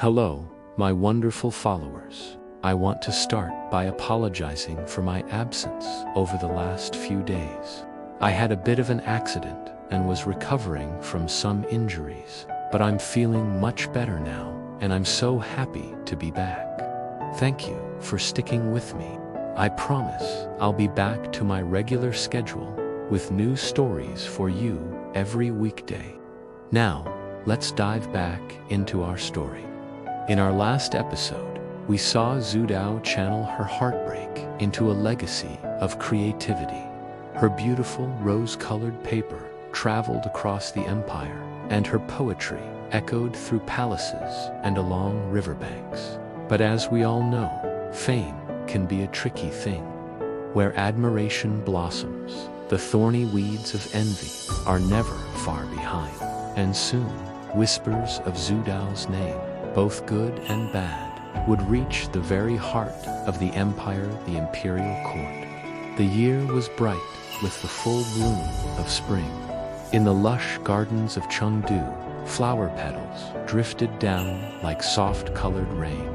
Hello, my wonderful followers. I want to start by apologizing for my absence over the last few days. I had a bit of an accident and was recovering from some injuries, but I'm feeling much better now, and I'm so happy to be back. Thank you for sticking with me. I promise I'll be back to my regular schedule with new stories for you every weekday. Now, let's dive back into our story. In our last episode, we saw Xue Tao channel her heartbreak into a legacy of creativity. Her beautiful rose-colored paper traveled across the empire, and her poetry echoed through palaces and along riverbanks. But as we all know, fame can be a tricky thing. Where admiration blossoms, the thorny weeds of envy are never far behind. And soon, whispers of Xue Tao's name, both good and bad, would reach the very heart of the empire, the imperial court. The year was bright with the full bloom of spring. In the lush gardens of Chengdu, flower petals drifted down like soft-colored rain.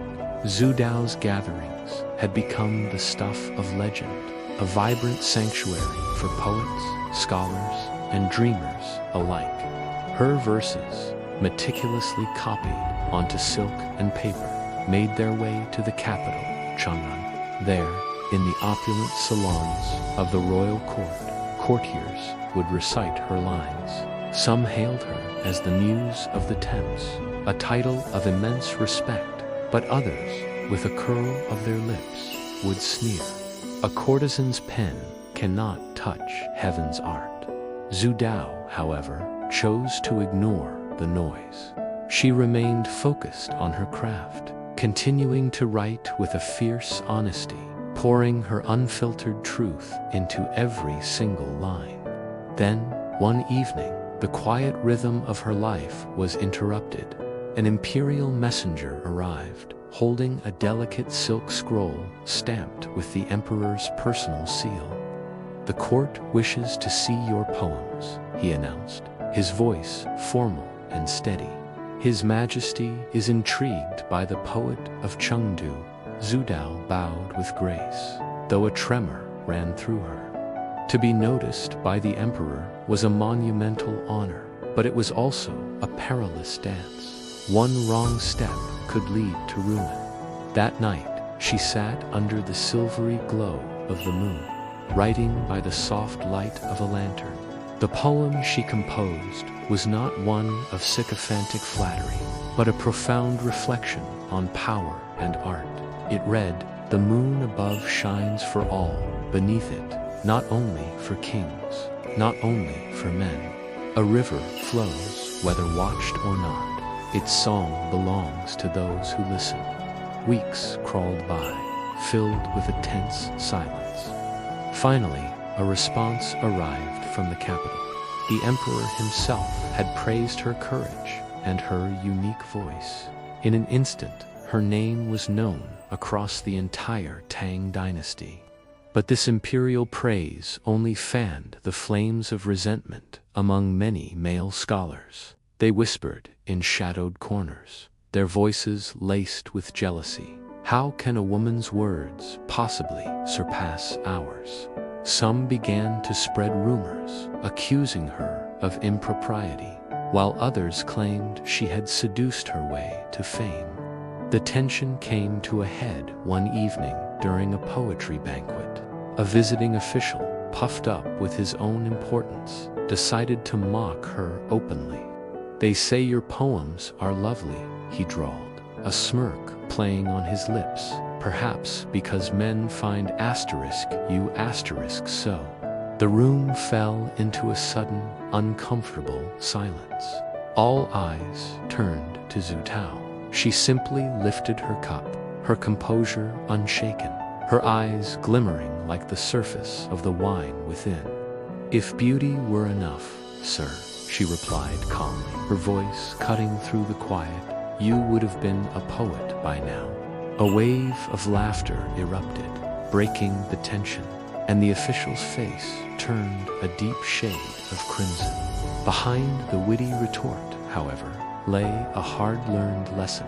Xue Tao's gatherings had become the stuff of legend, a vibrant sanctuary for poets, scholars, and dreamers alike. Her verses, meticulously copied onto silk and paper, made their way to the capital, Chang'an. There, in the opulent salons of the royal court, courtiers would recite her lines. Some hailed her as the Muse of the Thames, a title of immense respect, but others, with a curl of their lips, would sneer. A courtesan's pen cannot touch heaven's art. Xue Tao, however, chose to ignore the noise. She remained focused on her craft, continuing to write with a fierce honesty, pouring her unfiltered truth into every single line. Then, one evening, the quiet rhythm of her life was interrupted. An imperial messenger arrived, holding a delicate silk scroll stamped with the emperor's personal seal. "The court wishes to see your poems," he announced, his voice formal and steady. "His Majesty is intrigued by the poet of Chengdu." Xue Tao bowed with grace, though a tremor ran through her. To be noticed by the emperor was a monumental honor, but it was also a perilous dance. One wrong step could lead to ruin. That night, she sat under the silvery glow of the moon, writing by the soft light of a lantern. The poem she composed was not one of sycophantic flattery, but a profound reflection on power and art. It read, "The moon above shines for all, beneath it, not only for kings, not only for men. A river flows, whether watched or not. Its song belongs to those who listen." Weeks crawled by, filled with a tense silence. Finally, a response arrived from the capital. The emperor himself had praised her courage and her unique voice. In an instant, her name was known across the entire Tang dynasty. But this imperial praise only fanned the flames of resentment among many male scholars. They whispered in shadowed corners, their voices laced with jealousy. How can a woman's words possibly surpass ours? Some began to spread rumors, accusing her of impropriety, while others claimed she had seduced her way to fame. The tension came to a head one evening during a poetry banquet. A visiting official, puffed up with his own importance, decided to mock her openly. "They say your poems are lovely," he drawled, a smirk playing on his lips, "perhaps because men find you so." The room fell into a sudden, uncomfortable silence. All eyes turned to Xue Tao. She simply lifted her cup, her composure unshaken, her eyes glimmering like the surface of the wine within. "If beauty were enough, sir," she replied calmly, her voice cutting through the quiet, "you would have been a poet by now." A wave of laughter erupted, breaking the tension, and the official's face turned a deep shade of crimson. Behind the witty retort, however, lay a hard-learned lesson.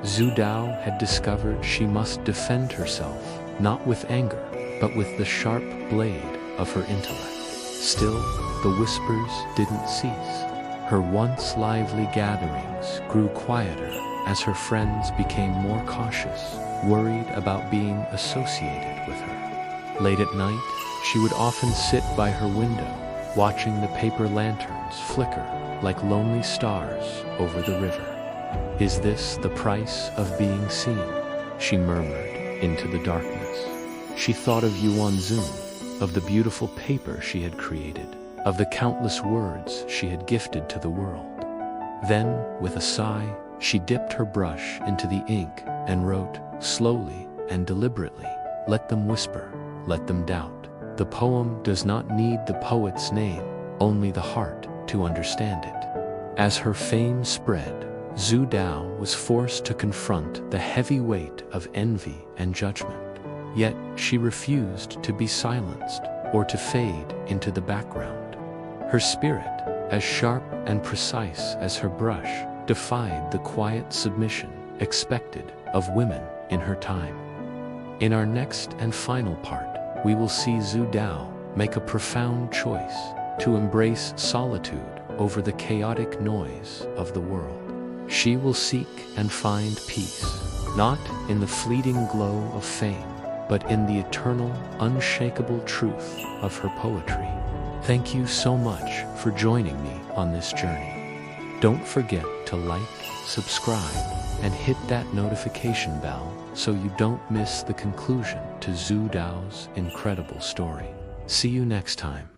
Xue Tao had discovered she must defend herself, not with anger, but with the sharp blade of her intellect. Still, the whispers didn't cease. Her once lively gatherings grew quieter as her friends became more cautious, worried about being associated with her. Late at night, she would often sit by her window, watching the paper lanterns flicker like lonely stars over the river. "Is this the price of being seen?" she murmured into the darkness. She thought of Yuan Zun, of the beautiful paper she had created, of the countless words she had gifted to the world. Then, with a sigh, she dipped her brush into the ink and wrote, slowly and deliberately, "Let them whisper, let them doubt. The poem does not need the poet's name, only the heart to understand it." As her fame spread, Xue Tao was forced to confront the heavy weight of envy and judgment. Yet she refused to be silenced or to fade into the background. Her spirit, as sharp and precise as her brush, defied the quiet submission expected of women in her time. In our next and final part, we will see Xue Tao make a profound choice to embrace solitude over the chaotic noise of the world. She will seek and find peace, not in the fleeting glow of fame, but in the eternal, unshakable truth of her poetry. Thank you so much for joining me on this journey. Don't forget to like, subscribe, and hit that notification bell so you don't miss the conclusion to Xue Tao's incredible story. See you next time.